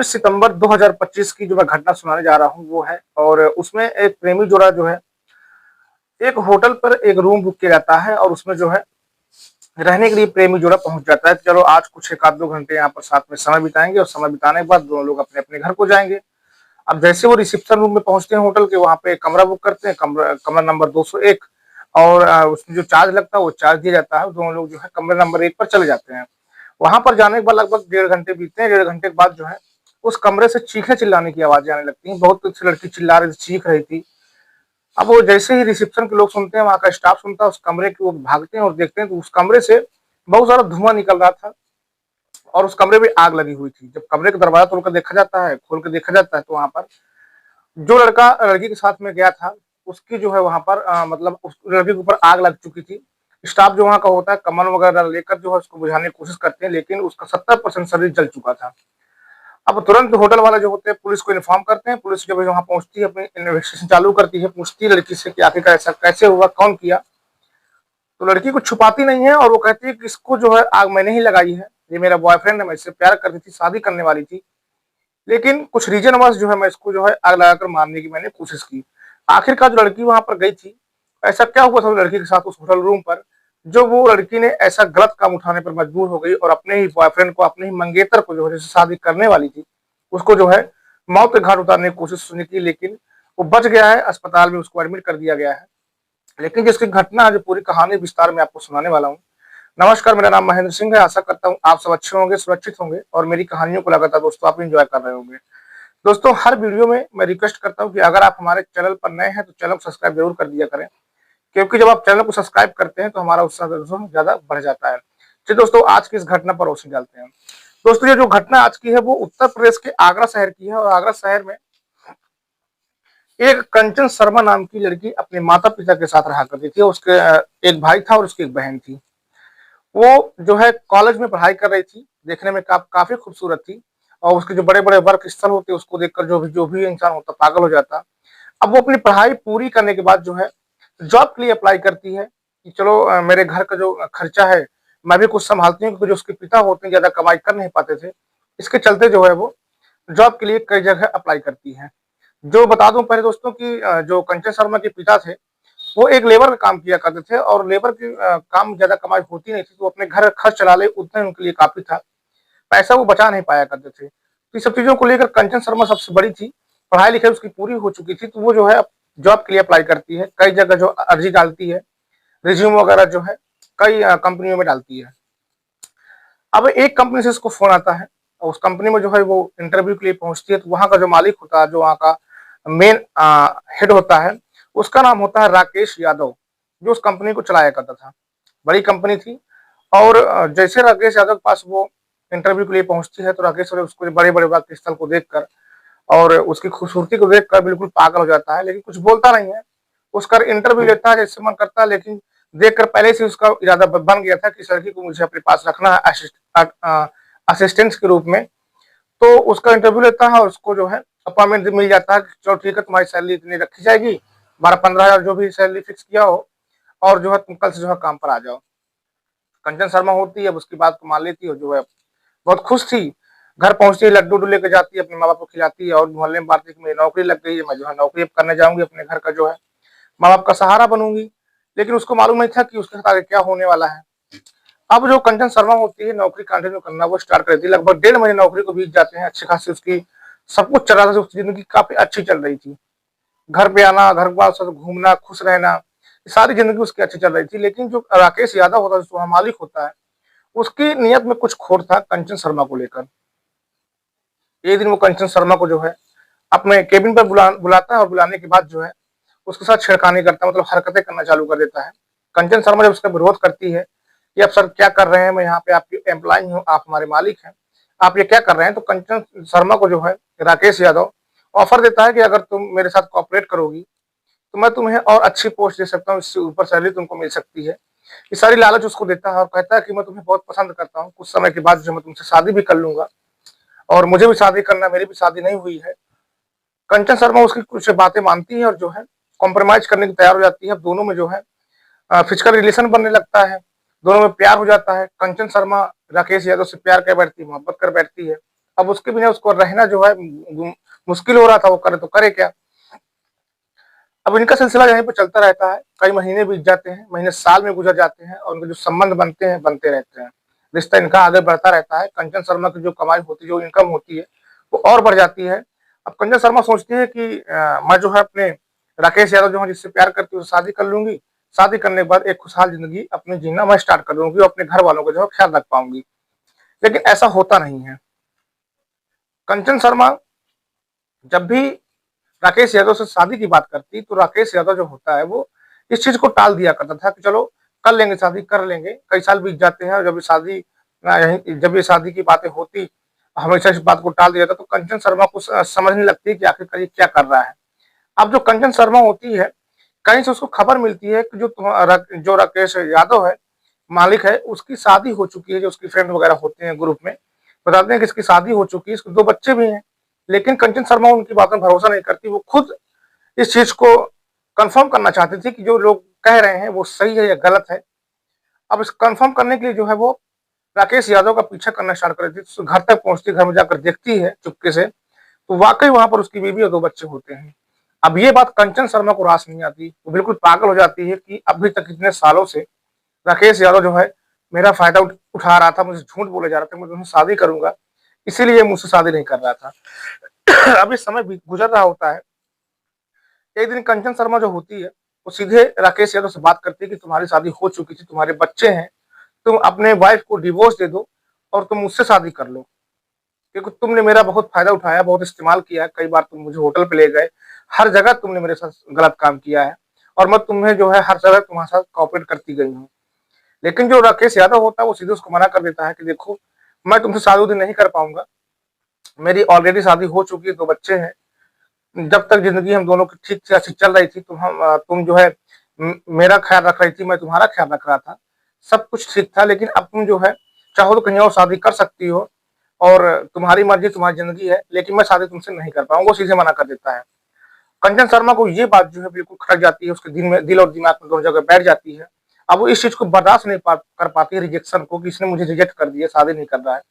सितंबर 2025 की जो मैं घटना सुनाने जा रहा हूँ वो है। और उसमें एक प्रेमी जोड़ा जो है एक होटल पर एक रूम बुक किया जाता है और उसमें जो है रहने के लिए प्रेमी जोड़ा पहुंच जाता है। चलो आज कुछ एक आध दो घंटे यहाँ पर साथ में समय बिताएंगे और समय बिताने के बाद दोनों लोग अपने अपने घर को जाएंगे। अब जैसे वो रिसेप्शन रूम में पहुंचते हैं होटल के, वहां पे कमरा बुक करते हैं, कमरा कमरा नंबर 201। और उसमें जो चार्ज लगता है वो चार्ज दिया जाता है। दोनों लोग जो है कमरे नंबर 1 पर चले जाते हैं। वहां पर जाने के बाद लगभग 1.5 घंटे बीतते हैं। 1.5 घंटे के बाद जो है उस कमरे से चीखे चिल्लाने की आवाजें आने लगती हैं। बहुत सी लड़की चिल्ला रही थी, चीख रही थी। अब वो जैसे ही रिसेप्शन के लोग सुनते हैं, वहां का स्टाफ सुनता है, उस कमरे की वो भागते हैं और देखते हैं तो उस कमरे से बहुत सारा धुआं निकल रहा था और उस कमरे में आग लगी हुई थी। जब कमरे का दरवाजा तोड़ कर देखा जाता है, खोल कर देखा जाता है, तो वहां पर जो लड़का लड़की के साथ में गया था उसकी जो है वहां पर मतलब उस लड़की के ऊपर आग लग चुकी थी। स्टाफ जो वहां का होता है कमल वगैरह लेकर जो है उसको बुझाने की कोशिश करते हैं, लेकिन उसका 70% शरीर जल चुका था। अब तुरंत होटल वाले जो होते हैं पुलिस को इन्फॉर्म करते हैं। पुलिस जब वहां पहुंचती है, अपनी इन्वेस्टिगेशन चालू करती है, पूछती है लड़की से कि आखिर ऐसा कैसे हुआ, कौन किया। तो लड़की कुछ छुपाती नहीं है और वो कहती है कि इसको जो है आग मैंने ही लगाई है, ये मेरा बॉयफ्रेंड है, मैं इससे प्यार करती थी, शादी करने वाली थी, लेकिन कुछ रीजन वश जो है मैं इसको जो है आग लगाकर मारने की मैंने कोशिश की। आखिरकार जो लड़की वहां पर गई थी, ऐसा क्या हुआ था लड़की के साथ उस होटल रूम पर, जो वो लड़की ने ऐसा गलत काम उठाने पर मजबूर हो गई और अपने ही बॉयफ्रेंड को, अपने ही मंगेतर को जो है जिससे शादी करने वाली थी, उसको जो है मौत के घाट उतारने की कोशिश उसने की, लेकिन वो बच गया है। अस्पताल में उसको एडमिट कर दिया गया है। लेकिन जिसकी घटना है, जो पूरी कहानी विस्तार में आपको सुनाने वाला हूँ। नमस्कार, मेरा नाम महेंद्र सिंह है। आशा करता हूँ आप सब अच्छे होंगे, सुरक्षित होंगे और मेरी कहानियों को लगातार दोस्तों आप एंजॉय कर रहे होंगे। दोस्तों, हर वीडियो में मैं रिक्वेस्ट करता हूं कि अगर आप हमारे चैनल पर नए हैं तो चैनल को सब्सक्राइब जरूर कर दिया करें, क्योंकि जब आप चैनल को सब्सक्राइब करते हैं तो हमारा उत्साह ज्यादा बढ़ जाता है। चलिए दोस्तों, आज की इस घटना पर रोशनी डालते हैं। दोस्तों, ये जो घटना आज की है वो उत्तर प्रदेश के आगरा शहर की है। और आगरा शहर में एक कंचन शर्मा नाम की लड़की अपने माता पिता के साथ रहा करती थी। उसके एक भाई था और उसकी एक बहन थी। वो जो है कॉलेज में पढ़ाई कर रही थी, देखने में काफी खूबसूरत थी और उसके जो बड़े बड़े वर्क स्थल होते उसको देखकर जो भी इंसान होता पागल हो जाता। अब वो अपनी पढ़ाई पूरी करने के बाद जो है जॉब के लिए अप्लाई करती है कि चलो मेरे घर का जो खर्चा है मैं भी कुछ संभालती हूँ, क्योंकि जो उसके पिता होते हैं ज्यादा कमाई कर नहीं पाते थे। इसके चलते जो है वो जॉब के लिए कई जगह अप्लाई करती है। जो बता दूं पहले दोस्तों की जो कंचन शर्मा के पिता थे वो एक लेबर का काम किया करते थे और लेबर की काम ज्यादा कमाई होती नहीं थी, तो अपने घर खर्च चला ले उतने उनके लिए काफी था। पैसा वो बचा नहीं पाया करते थे। तो ये सब चीजों को लेकर कंचन शर्मा सबसे बड़ी थी। पढ़ाई लिखाई उसकी पूरी हो चुकी थी, तो वो जो है जॉब के लिए अप्लाई करती है, कई जगह जो अर्जी डालती है, रिज्यूम वगैरह जो है कई कंपनियों में डालती है। अब एक कंपनी से उसको फोन आता है और उस कंपनी में जो है वो इंटरव्यू के लिए पहुंचती है। तो वहां का जो मालिक होता है, जो वहां का मेन हेड होता है, उसका नाम होता है राकेश यादव, जो उस कंपनी को चलाया करता था। बड़ी कंपनी थी। और जैसे राकेश यादव के पास वो इंटरव्यू के लिए पहुंचती है, तो राकेश यादव उसको बड़े बड़े वाक्य स्थल को देखकर और उसकी खूबसूरती को देखकर बिल्कुल पागल हो जाता है, लेकिन कुछ बोलता नहीं है। उसका इंटरव्यू लेता है जैसे मन करता है, लेकिन देखकर पहले से उसका इरादा बन गया था कि इस लड़की को मुझे अपने पास रखना है असिस्टेंट के रूप में। तो उसका इंटरव्यू लेता है और उसको जो है अपॉइंटमेंट मिल जाता है कि चलो ठीक है, तुम्हारी सैलरी इतनी रखी जाएगी, 12-15 हजार जो भी सैलरी फिक्स किया हो, और जो है तुम कल से जो है काम पर आ जाओ। कंचन शर्मा होती है, उसकी बात को मान लेती है, जो है बहुत खुश थी। घर पहुंचती है, लड्डू लेके जाती है, अपने माँ बाप को खिलाती है और मोहल्ले में बांटती है कि मेरी नौकरी लग गई है, मैं जो है नौकरी अब करने जाऊंगी, अपने घर का जो है माँ बाप का सहारा बनूंगी। लेकिन उसको मालूम नहीं था कि उसके साथ आगे क्या होने वाला है। अब जो कंचन शर्मा होती है, नौकरी कंटिन्यू करना वो स्टार्ट कर देती है। लगभग 1.5 महीने नौकरी को बीत जाते हैं। अच्छी खासी उसकी सब कुछ चल रहा था, उसकी जिंदगी काफी अच्छी चल रही थी। घर पे आना, घर के साथ घूमना, खुश रहना, सारी जिंदगी उसकी अच्छी चल रही थी। लेकिन जो राकेश यादव होता है, जो मालिक होता है, उसकी नियत में कुछ खोट था कंचन शर्मा को लेकर। एक दिन वो कंचन शर्मा को जो है अपने केबिन पर बुलाता है और बुलाने के बाद जो है उसके साथ छेड़खानी करता है, मतलब हरकतें करना चालू कर देता है। कंचन शर्मा जब उसका विरोध करती है कि आप सर क्या कर रहे हैं, मैं यहाँ पे आपकी एम्प्लॉय हूँ, आप हमारे मालिक हैं, आप ये क्या कर रहे हैं। तो कंचन शर्मा को जो है राकेश यादव ऑफर देता है कि अगर तुम मेरे साथ कॉपरेट करोगी तो मैं तुम्हें और अच्छी पोस्ट दे सकता हूँ, इससे ऊपर सैलरी तुमको मिल सकती है। ये सारी लालच उसको देता है और कहता है कि मैं तुम्हें बहुत पसंद करता हूँ, कुछ समय के बाद जो मैं तुमसे शादी भी कर लूंगा और मुझे भी शादी करना, मेरी भी शादी नहीं हुई है। कंचन शर्मा उसकी कुछ बातें मानती है और जो है कॉम्प्रोमाइज करने की तैयार हो जाती है। दोनों में जो है फिजिकल रिलेशन बनने लगता है, दोनों में प्यार हो जाता है। कंचन शर्मा राकेश यादव से प्यार कर बैठती है, मोहब्बत कर बैठती है। अब उसके बिना उसको रहना जो है मुश्किल हो रहा था, वो करे तो करे क्या। अब इनका सिलसिला यहीं पर चलता रहता है, कई महीने बीत जाते हैं, महीने साल में गुजर जाते हैं और उनके जो संबंध बनते हैं बनते रहते हैं, रिश्ता इनका आगे बढ़ता रहता है। कंचन शर्मा की जो कमाई होती है, जो इनकम होती है, वो और बढ़ जाती है। अब कंचन शर्मा सोचती है कि मैं जो है अपने राकेश यादव जो है जिससे प्यार करती हूँ शादी कर लूंगी, शादी करने के बाद एक खुशहाल जिंदगी अपनी जीना मैं स्टार्ट कर लूंगी और अपने घर वालों का जो है ख्याल रख पाऊंगी। लेकिन ऐसा होता नहीं है। कंचन शर्मा जब भी राकेश यादव से शादी की बात करती तो राकेश यादव जो होता है वो इस चीज को टाल दिया करता था कि चलो कर लेंगे शादी, कर लेंगे। कई साल बीत जाते हैं और जब ये शादी की बातें होती, हमेशा इस बात को टाल दिया था। तो कंचन शर्मा को समझ नहीं लगती कि आखिरकार ये क्या कर रहा है। अब जो कंचन शर्मा होती है, कहीं से उसको खबर मिलती है कि जो राकेश यादव है, मालिक है, उसकी शादी हो चुकी है। जो उसकी फ्रेंड वगैरह होते हैं ग्रुप में बताते हैं कि इसकी शादी हो चुकी है, इसके 2 बच्चे भी हैं। लेकिन कंचन शर्मा उनकी बातों में भरोसा नहीं करती, वो खुद इस चीज को कंफर्म करना चाहती थी कि जो लोग कह रहे हैं वो सही है या गलत है। अब इस कंफर्म करने के लिए जो है वो राकेश यादव का पीछा करना स्टार्ट कर देती है। घर तक पहुंचती, घर में जाकर देखती है चुपके से, तो वाकई वहां पर उसकी बीवी और 2 बच्चे होते हैं। अब ये बात कंचन शर्मा को रास नहीं आती, वो बिल्कुल पागल हो जाती है कि अभी तक इतने सालों से राकेश यादव जो है मेरा फायदा उठा रहा था, मुझे झूठ बोले जा रहा था, मैं तुमसे शादी करूंगा, इसीलिए मुझसे शादी नहीं कर रहा था। अभी समय गुजर रहा होता है। एक दिन कंचन शर्मा जो होती है वो सीधे राकेश यादव से बात करती है कि तुम्हारी शादी हो चुकी थी, तुम्हारे बच्चे हैं, तुम अपने वाइफ को डिवोर्स दे दो और तुम मुझसे शादी कर लो, क्योंकि तुमने मेरा बहुत फायदा उठाया, बहुत इस्तेमाल किया है। कई बार तुम मुझे होटल पे ले गए, हर जगह तुमने मेरे साथ गलत काम किया है और मैं तुम्हें जो है हर जगह तुम्हारे साथ कॉपरेट करती गई हूँ। लेकिन जो राकेश यादव होता है वो सीधे उसको मना कर देता है कि देखो, मैं तुमसे शादी नहीं कर पाऊंगा, मेरी ऑलरेडी शादी हो चुकी है, 2 बच्चे हैं। जब तक जिंदगी हम दोनों की ठीक से अच्छी चल रही थी, तुम जो है मेरा ख्याल रख रही थी, मैं तुम्हारा ख्याल रख रहा था, सब कुछ ठीक था। लेकिन अब तुम जो है चाहो तो कहीं और शादी कर सकती हो और तुम्हारी मर्जी, तुम्हारी जिंदगी है, लेकिन मैं शादी तुमसे नहीं कर पाऊंगा। वो सीधे मना कर देता है। कंचन शर्मा को ये बात जो है बिल्कुल खटक जाती है, उसके दिल और दिमाग में दोनों जगह बैठ जाती है। अब वो इस चीज को बर्दाश्त नहीं कर पाती है, रिजेक्शन को, कि इसने मुझे रिजेक्ट कर दिया, शादी नहीं कर रहा है।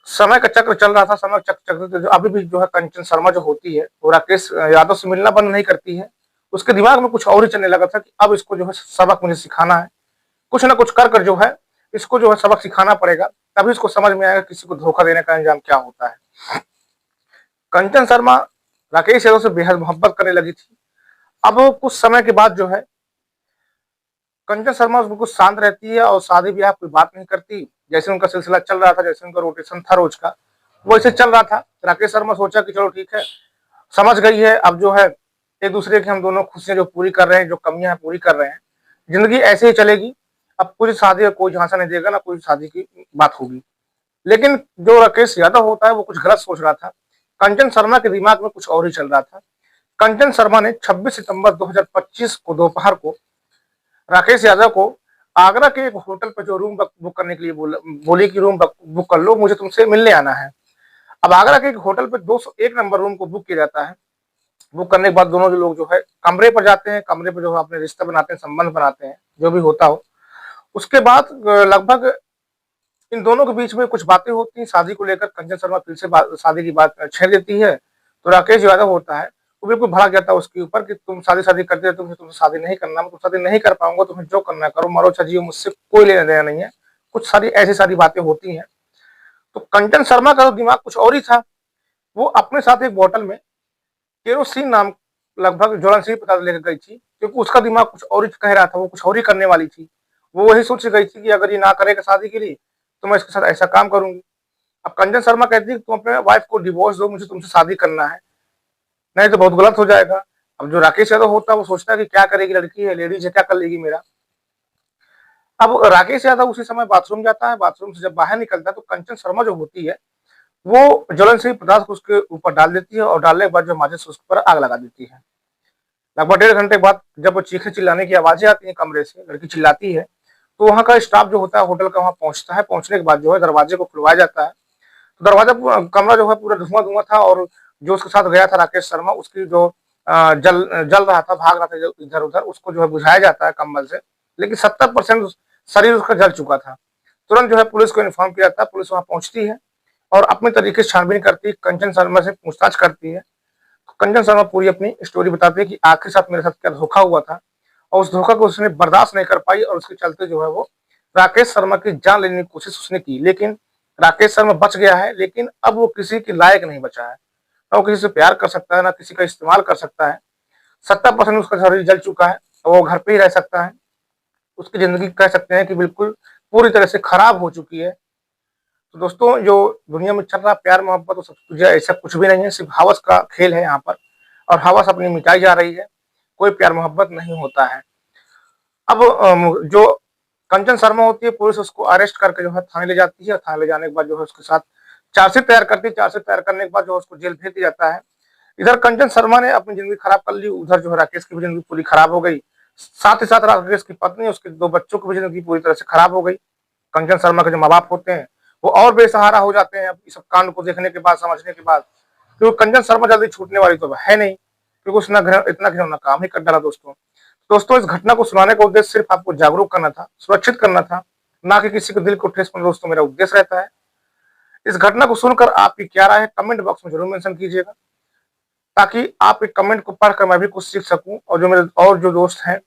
समय का चक्र चल रहा था, समय चक्र अभी भी जो है कंचन शर्मा जो होती है वो राकेश यादव से मिलना बंद नहीं करती है। उसके दिमाग में कुछ और ही चलने लगा था कि अब इसको जो है सबक मुझे सिखाना है, कुछ ना कुछ कर जो है इसको जो है सबक सिखाना पड़ेगा, तभी इसको समझ में आएगा किसी को धोखा देने का अंजाम क्या होता है। कंचन शर्मा राकेश यादव से बेहद मोहब्बत करने लगी थी। अब कुछ समय के बाद जो है कंचन शर्मा बिल्कुल शांत रहती है और शादी ब्याह कोई बात नहीं करती। जैसे उनका सिलसिला चल रहा था, जैसे उनका रोटेशन था रोज का, वो ऐसे चल रहा था। राकेश शर्मा सोचा कि चलो ठीक है, समझ गई है, अब जो है एक दूसरे की हम दोनों खुशियां जो पूरी कर रहे हैं, जो कमियां पूरी कर रहे हैं, जिंदगी ऐसे ही चलेगी। अब कुछ शादी का कोई झांसा नहीं देगा, ना कोई शादी की बात होगी। लेकिन जो राकेश यादव होता है वो कुछ गलत सोच रहा था। कंचन शर्मा के दिमाग में कुछ और ही चल रहा था। कंचन शर्मा ने 26 सितंबर 2025 को दोपहर को राकेश यादव को आगरा के एक होटल पर जो रूम बुक करने के लिए बोली कि रूम बुक कर लो, मुझे तुमसे मिलने आना है। अब आगरा के एक होटल पे 201 नंबर रूम को बुक किया जाता है। बुक करने के बाद दोनों जो लोग जो है कमरे पर जाते हैं, कमरे पर जो है अपने रिश्ते बनाते हैं, संबंध बनाते हैं, जो भी होता हो। उसके बाद लगभग इन दोनों के बीच में कुछ बातें होती हैं शादी को लेकर। कंचन शर्मा फिर से शादी की बात छेड़ देती है। तो राकेश यादव होता है वो बिल्कुल भड़क जाता है उसके ऊपर कि तुम शादी शादी करते हो, तुमसे शादी नहीं करना, मैं तुम शादी नहीं कर पाऊंगा, तुम्हें जो करना है करो, मरो छजियो, मुझसे कोई लेना देना नहीं है। कुछ सारी ऐसी सारी बातें होती हैं। तो कंचन शर्मा का तो दिमाग कुछ और ही था। वो अपने साथ एक बोतल में केरोसिन नाम लगभग ज्वलनशील पदार्थ लेकर गई थी, क्योंकि उसका दिमाग कुछ और ही कह रहा था, वो कुछ और ही करने वाली थी। वो वही सोच गई थी कि अगर ये ना करेगा शादी के लिए तो मैं इसके साथ ऐसा काम करूंगी। अब कंचन शर्मा कहती है कि तुम अपने वाइफ को डिवोर्स दो, मुझे तुमसे शादी करना है, नहीं तो बहुत गलत हो जाएगा। अब जो राकेश यादव होता है वो सोचता है कि क्या करेगी, लड़की है, लेडीज है, क्या कर लेगी मेरा। अब राकेश यादव उसी समय बाथरूम जाता है। बाथरूम से जब बाहर निकलता है तो कंचन शर्मा जो होती है वो ज्वलनशील पदार्थ को उसके ऊपर डाल देती है और डालने के बाद जो माचिस उसके ऊपर आग लगा देती है। लगभग 1.5 घंटे बाद जब वो चीखे चिल्लाने की आवाजें आती हैं कमरे से, लड़की चिल्लाती है, तो वहाँ का स्टाफ जो होता है होटल का वहाँ पहुंचता है। पहुंचने के बाद जो है दरवाजे को खुलवाया जाता है। तो कमरा जो है पूरा धुआं धुआं था और जो उसके साथ गया था राकेश शर्मा, उसकी जो जल रहा था, भाग रहा था इधर उधर, उसको जो है बुझाया जाता है कंबल से। लेकिन 70% शरीर उसका जल चुका था। तुरंत जो है पुलिस को इन्फॉर्म किया जाता है। पुलिस वहां पहुंचती है। और अपने तरीके से छानबीन करती है, कंचन शर्मा से पूछताछ करती है। तो कंचन शर्मा पूरी अपनी स्टोरी बताती है कि आखिर साथ मेरे साथ क्या धोखा हुआ था, और उस धोखा को उसने बर्दाश्त नहीं कर पाई और उसके चलते जो है वो राकेश शर्मा की जान लेने की कोशिश उसने की। लेकिन राकेश शर्मा बच गया है, लेकिन अब वो किसी के लायक नहीं बचा है। ना वो किसी से प्यार कर सकता है, ना किसी का इस्तेमाल कर सकता है। 70% उसका शरीर जल चुका है और वो घर पे ही रह सकता है। उसकी ज़िंदगी कह सकते हैं कि बिल्कुल पूरी तरह से खराब हो चुकी है। तो दोस्तों, जो दुनिया में चल रहा प्यार-मोहब्बत, वो सब कुछ ऐसा कुछ भी नहीं है, सिर्फ़ हवस का खेल है यहाँ पर, और हवस अपनी मिटाई जा रही है। कोई प्यार-मोहब्बत नहीं होता है। अब जो कंचन शर्मा होती है, पुलिस उसको अरेस्ट करके जो है थाने ले जाती है, और थाने ले जाने के बाद जो है उसके साथ चार्जशीट तैयार करती है। चार्जशीट तैयार करने के बाद जो है उसको जेल भेज दिया जाता है। इधर कंचन शर्मा ने अपनी ज़िंदगी खराब कर ली, उधर जो है राकेश की भी ज़िंदगी पूरी खराब हो गई। साथ ही साथ राकेश की पत्नी, उसके 2 बच्चों की भी ज़िंदगी पूरी तरह से खराब हो गई। कंचन शर्मा के जो माँ-बाप होते हैं, वो और बेसहारा हो जाते हैं अब इस सब कांड को देखने के बाद, समझने के बाद। क्योंकि कंचन शर्मा जल्दी छूटने वाली तो है नहीं, क्योंकि उसने इतना घिनौना काम ही कर डाला दोस्तों। दोस्तों, इस घटना को सुनाने का उद्देश्य सिर्फ आपको जागरूक करना था, सुरक्षित करना था, ना कि किसी के दिल को ठेस पहुंचाना। दोस्तों, मेरा उद्देश्य रहता है। इस घटना को सुनकर आपकी क्या राय है, कमेंट बॉक्स में ज़रूर मेंशन कीजिएगा, ताकि आपके कमेंट को पढ़कर मैं भी कुछ सीख सकूं, और जो मेरे और जो दोस्त हैं,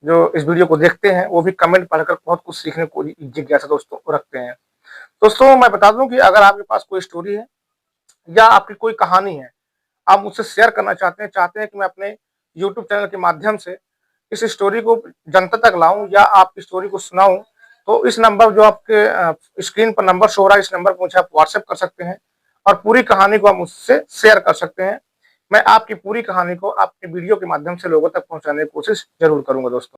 जो इस वीडियो को देखते हैं, वो भी कमेंट पढ़कर बहुत कुछ सीखने को जिज्ञासा दोस्तों रखते हैं। दोस्तों, मैं बता दूं कि अगर आपके पास कोई स्टोरी है या आपकी कोई कहानी है, आप मुझसे शेयर करना चाहते हैं कि मैं अपने यूट्यूब चैनल के माध्यम से इस स्टोरी को जनता तक लाऊं या आपकी स्टोरी को सुनाऊं, तो इस नंबर जो आपके स्क्रीन पर नंबर शो हो रहा है, इस नंबर पर मुझे आप व्हाट्सएप कर सकते हैं, और पूरी कहानी को आप मुझसे शेयर कर सकते हैं। मैं आपकी पूरी कहानी को आपके वीडियो के माध्यम से लोगों तक पहुंचाने की कोशिश जरूर करूंगा दोस्तों।